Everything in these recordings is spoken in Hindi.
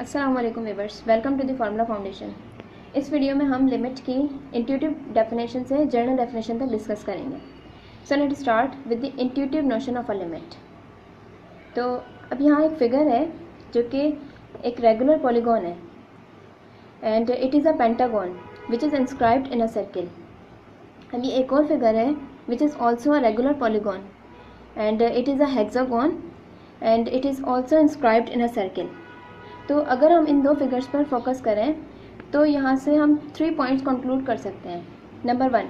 अस्सलाम वालेकुम viewers, welcome to the formula foundation. इस वीडियो में हम लिमिट की इंट्यूटिव डेफिनेशन से जनरल डेफिनेशन तक डिस्कस करेंगे। So let start with the intuitive notion of a limit. तो अब यहाँ एक फिगर है जो कि एक रेगुलर पॉलीगॉन है and it is a pentagon which is inscribed in a circle. अभी एक और फिगर है which is also a regular polygon and it is a hexagon and it is also inscribed in a circle. तो अगर हम इन दो फिगर्स पर फोकस करें तो यहाँ से हम 3 पॉइंट्स कंक्लूड कर सकते हैं। नंबर 1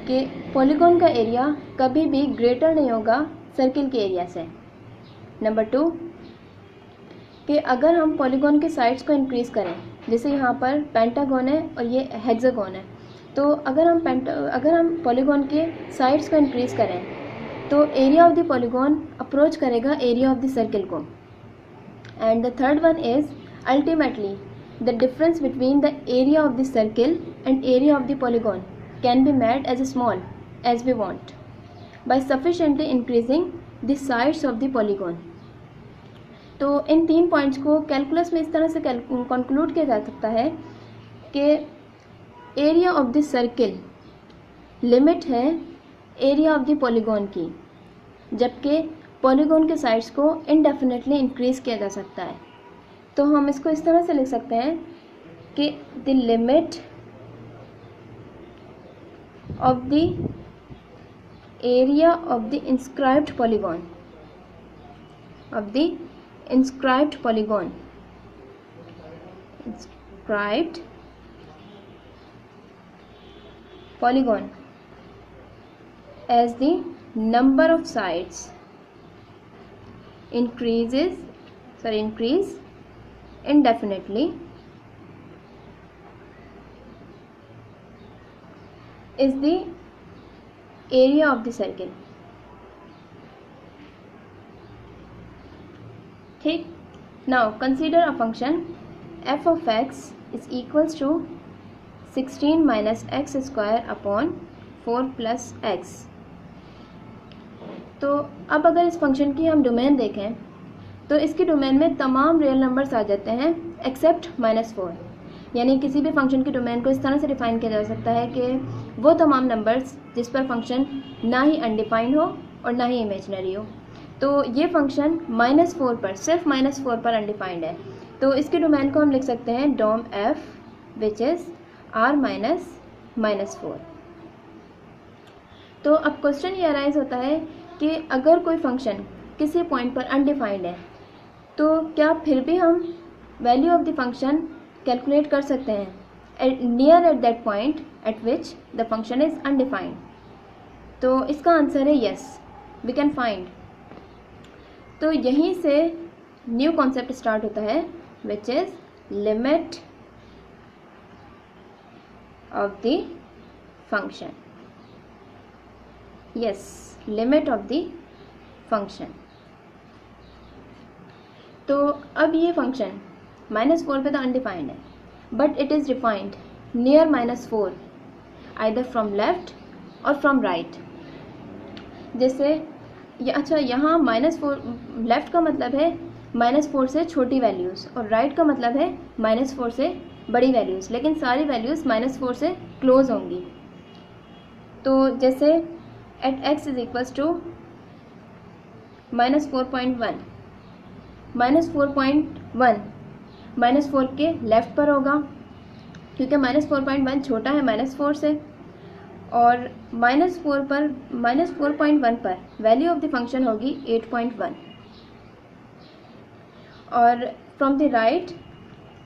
कि पॉलीगॉन का एरिया कभी भी ग्रेटर नहीं होगा सर्किल के एरिया से। नंबर 2 कि अगर हम पॉलीगॉन के साइड्स को इंक्रीज़ करें, जैसे यहाँ पर पेंटागन है और ये हेक्सागन है, तो अगर हम पॉलीगॉन के साइड्स को इंक्रीज़ करें तो area of the polygon approach करेगा एरिया ऑफ द सर्किल को। And the third one is ultimately the difference between the area of the circle and area of the polygon can be made as small as we want by sufficiently increasing the sides of the polygon। तो इन 3 पॉइंट्स को कैलकुलस में इस तरह से कंक्लूड किया जा सकता है कि area of the circle limit है एरिया ऑफ द पॉलीगॉन की, जबकि पॉलीगॉन के साइड्स को इनडेफिनेटली इंक्रीज़ किया जा सकता है। तो हम इसको इस तरह से लिख सकते हैं कि the limit of the area of the inscribed polygon as the number of sides increase indefinitely is the area of the circle। ठीक, now consider a function f of x is equals to 16 minus x square upon 4 plus x। तो अब अगर इस फंक्शन की हम डोमेन देखें तो इसकी डोमेन में तमाम रियल नंबर्स आ जाते हैं एक्सेप्ट -4। यानी किसी भी फंक्शन की डोमेन को इस तरह से डिफाइन किया जा सकता है कि वो तमाम नंबर्स जिस पर फंक्शन ना ही अनडिफाइंड हो और ना ही इमेजनरी हो। तो ये फंक्शन -4 पर, सिर्फ -4 पर अनडिफाइंड है। तो इसकी डोमेन को हम लिख सकते हैं डोम f विच इज़ r -4। तो अब क्वेश्चन ये अराइज होता है कि अगर कोई फंक्शन किसी पॉइंट पर अनडिफाइंड है तो क्या फिर भी हम value of the function calculate कर सकते हैं near at that point eight which the function is undefined. तो इसका आंसर है यस, वी कैन फाइंड। तो यहीं से न्यू कॉन्सेप्ट स्टार्ट होता है which is limit of the function. Yes, limit of the function. तो अब ये फंक्शन -4 पे तो अनडिफाइंड है, but it is defined near -4 either from left और फ्रॉम राइट। जैसे अच्छा, यहाँ -4 लेफ्ट का मतलब है -4 से छोटी वैल्यूज़ और राइट का मतलब है -4 से बड़ी वैल्यूज़, लेकिन सारी वैल्यूज़ -4 से क्लोज होंगी। तो जैसे at x is equals to -4.1, -4 के लेफ्ट पर होगा क्योंकि -4.1 छोटा है -4 से, और -4.1 पर वैल्यू ऑफ द फंक्शन होगी 8.1। और from the right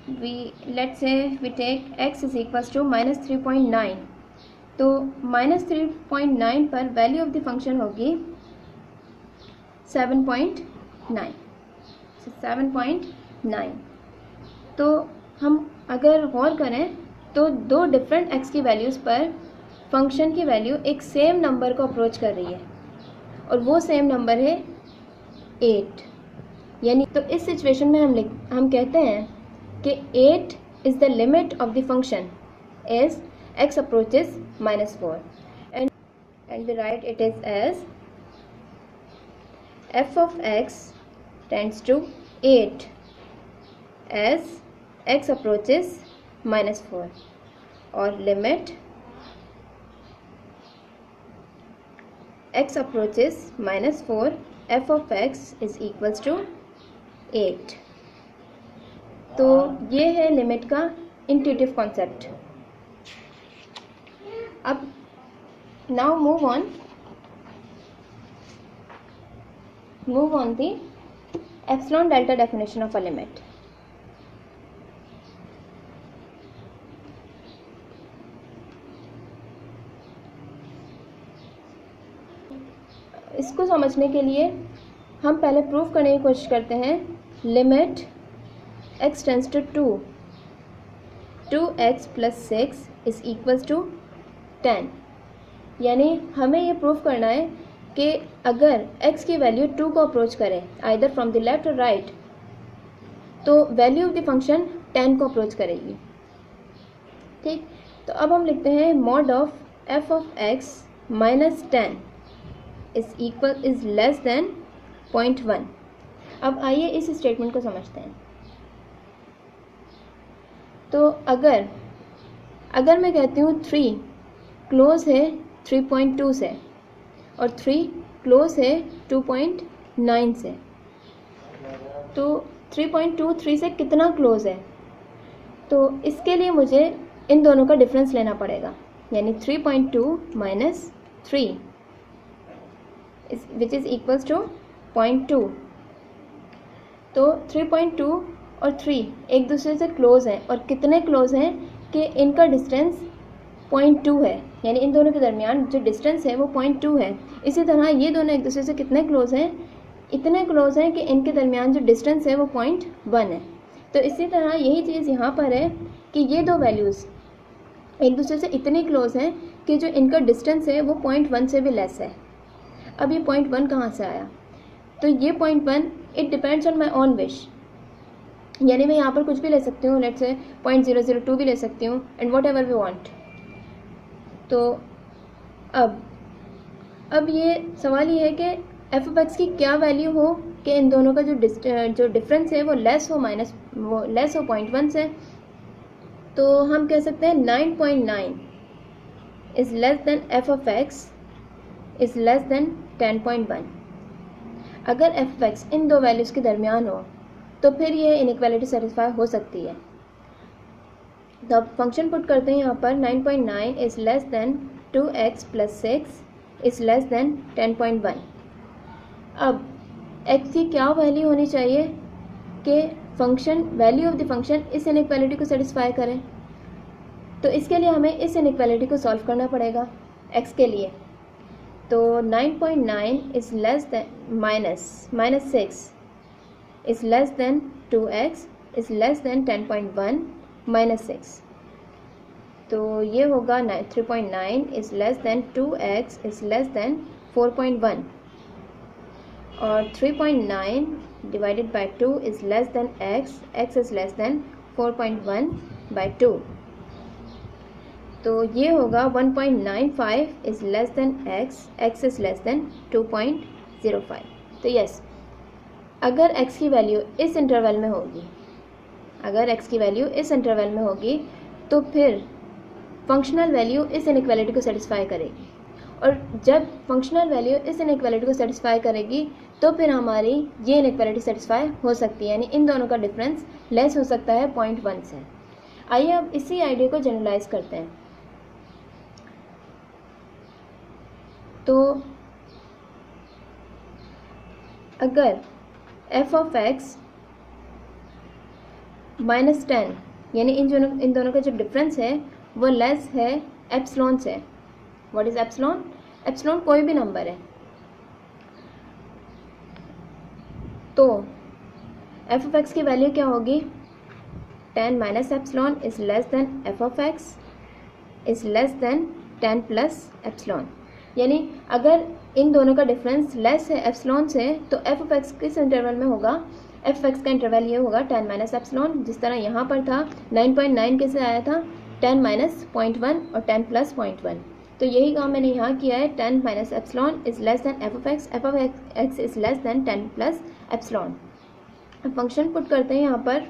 let's say we take x is equals to -3.9। तो -3.9 पर वैल्यू ऑफ द फंक्शन होगी 7.9। तो हम अगर गौर करें तो दो डिफरेंट x की वैल्यूज़ पर फंक्शन की वैल्यू एक सेम नंबर को अप्रोच कर रही है और वो सेम नंबर है 8। यानी तो इस सिचुएशन में हम कहते हैं कि 8 is the limit of the function as x approaches -4 and we write it is as f of x tends to 8 as x approaches -4 और limit x approaches -4 f of x is equals to 8। तो ये है लिमिट का इंट्यूटिव कॉन्सेप्ट। अब now move on the epsilon delta definition of a limit. इसको समझने के लिए हम पहले प्रूव करने की कोशिश करते हैं limit x tends to 2x + 6 is equals to 10। यानी हमें ये प्रूव करना है कि अगर x की वैल्यू 2 को अप्रोच करे आइदर फ्रॉम द लेफ्ट और राइट, तो वैल्यू ऑफ द फंक्शन 10 को अप्रोच करेगी। ठीक, तो अब हम लिखते हैं mod of f of x -10 is less than 0.1। अब आइए इस स्टेटमेंट को समझते हैं। तो अगर मैं कहती हूँ 3 क्लोज है 3.2 से और 3 क्लोज है 2.9 से, तो 3.2 3 से कितना क्लोज है? तो इसके लिए मुझे इन दोनों का डिफरेंस लेना पड़ेगा, यानी 3.2 minus 3 which is equals to 0.2। तो 3.2 और 3 एक दूसरे से क्लोज हैं, और कितने क्लोज हैं कि इनका डिस्टेंस 0.2 है, यानी इन दोनों के दरमियान जो डिस्टेंस है वो 0.2 है। इसी तरह ये दोनों एक दूसरे से कितने क्लोज हैं? इतने क्लोज हैं कि इनके दरमियान जो डिस्टेंस है वो 0.1 है। तो इसी तरह यही चीज़ यहाँ पर है कि ये दो वैल्यूज़ एक दूसरे से इतनी क्लोज हैं कि जो इनका डिस्टेंस है वो 0.1 से भी लेस है। अब ये 0.1 कहाँ से आया? तो ये 0.1 it depends on my on wish, यानी मैं यहाँ पर कुछ भी ले सकती हूँ, लेट्स से 0.002 भी ले सकती हूँ, and whatever we want. तो अब ये सवाल ये है कि एफ ऑफ एक्स की क्या वैल्यू हो कि इन दोनों का जो डिफरेंस है वो लेस हो 0.1 से। तो हम कह सकते हैं 9.9 is less than F of x is less than 10.1। अगर एफ ऑफ एक्स इन दो वैल्यूज़ के दरमियान हो तो फिर ये इनइक्वालिटी सेटिस्फाई हो सकती है। तो अब फंक्शन पुट करते हैं यहाँ पर 9.9 is less than 2x + 6 is less than 10.1। अब x की क्या वैल्यू होनी चाहिए कि वैल्यू ऑफ द फंक्शन इस इनइक्वालिटी को सेटिस्फाई करें? तो इसके लिए हमें इस इनइक्वालिटी को सॉल्व करना पड़ेगा x के लिए। तो 9.9 is less than minus 6 is less than 2x is less than 10.1 -6। तो ये होगा 3.9 is less than 2x is less than 4.1, और 3.9 divided by 2 is less than x is less than 4.1/2। तो ये होगा 1.95 is less than x is less than 2.05। तो यस, अगर x की वैल्यू इस इंटरवल में होगी, तो फिर फंक्शनल वैल्यू इस इनइक्वालिटी को सेटिस्फाई करेगी, और जब फंक्शनल वैल्यू इस इनइक्वालिटी को सेटिस्फाई करेगी तो फिर हमारी ये इनइक्वालिटी सेटिस्फाई हो सकती है, यानी इन दोनों का डिफरेंस लेस हो सकता है 0.1 से। आइए अब इसी आइडिया को जनरलाइज करते हैं। तो अगर f ऑफ x -10, यानी इन दोनों का जो डिफरेंस है वो लेस है एप्सिलॉन से। What is epsilon? एप्सिलॉन कोई भी नंबर है। तो f ऑफ x की वैल्यू क्या होगी? 10 minus epsilon is less than f of x is less than 10 plus epsilon. यानी अगर इन दोनों का डिफरेंस लेस है एप्सिलॉन से, तो f ऑफ x किस इंटरवल में होगा? f ऑफ x का इंटरवल ये होगा 10 माइनस एप्सिलॉन, जिस तरह यहाँ पर था 9.9 कैसे आया था? 10 माइनस 0.1 और 10 प्लस 0.1। तो यही काम मैंने यहाँ किया है, 10 minus epsilon is less than f of x is less than 10 plus epsilon. अब फंक्शन पुट करते हैं यहाँ पर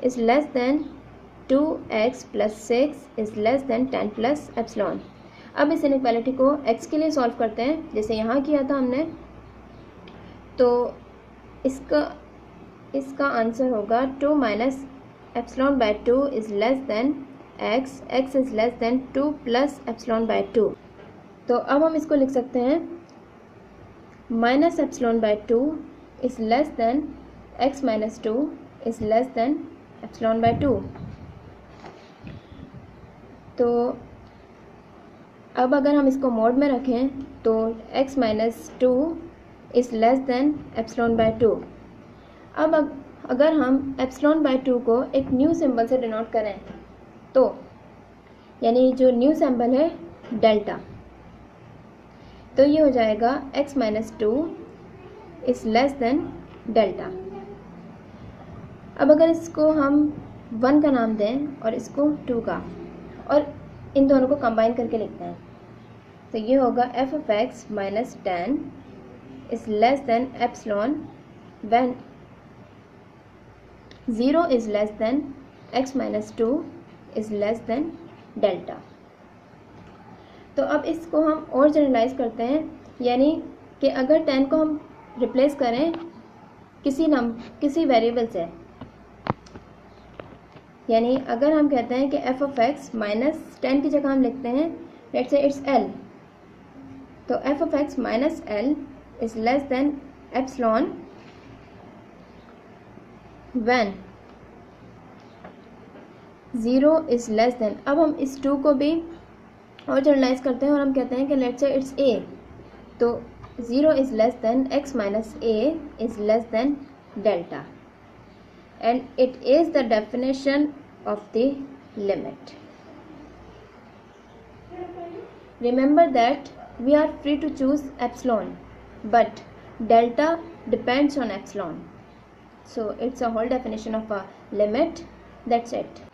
is less than 2x plus 6 is less than 10 plus epsilon. अब इस इनइक्वालिटी को x के लिए सॉल्व करते हैं जैसे यहाँ किया था हमने, तो इसका आंसर होगा 2 minus epsilon bye 2 is less than x, x is less than 2 plus epsilon bye 2। तो अब हम इसको लिख सकते हैं minus epsilon bye 2 is less than x minus 2 is less than epsilon bye 2। तो अब अगर हम इसको मोड में रखें तो x minus 2 is less than epsilon bye 2। अब अगर हम एप्सिलॉन बाय 2 को एक न्यू सिंबल से डिनोट करें तो यानी जो न्यू सिंबल है डेल्टा, तो ये हो जाएगा x minus 2 is less than delta. अब अगर इसको हम 1 का नाम दें और इसको 2 का, और इन दोनों को कंबाइन करके लिखते हैं, तो ये होगा f of x minus 10 is less than epsilon when 0 is less than x minus 2 is less than delta. तो अब इसको हम और जनरलाइज करते हैं, यानी कि अगर 10 को हम रिप्लेस करें किसी वेरिएबल से, यानी अगर हम कहते हैं कि f ऑफ x माइनस 10 की जगह हम लिखते हैं लेट्स से इट्स l, तो f of x minus l is less than epsilon when 0 is less than. अब हम इस 2 को भी और जनरलाइज करते हैं और हम कहते हैं कि लेट्स से इट्स a, तो 0 is less than x minus a is less than delta, and it is the definition of the limit. Remember that we are free to choose epsilon, but delta depends on epsilon. So it's a whole definition of a limit. That's it.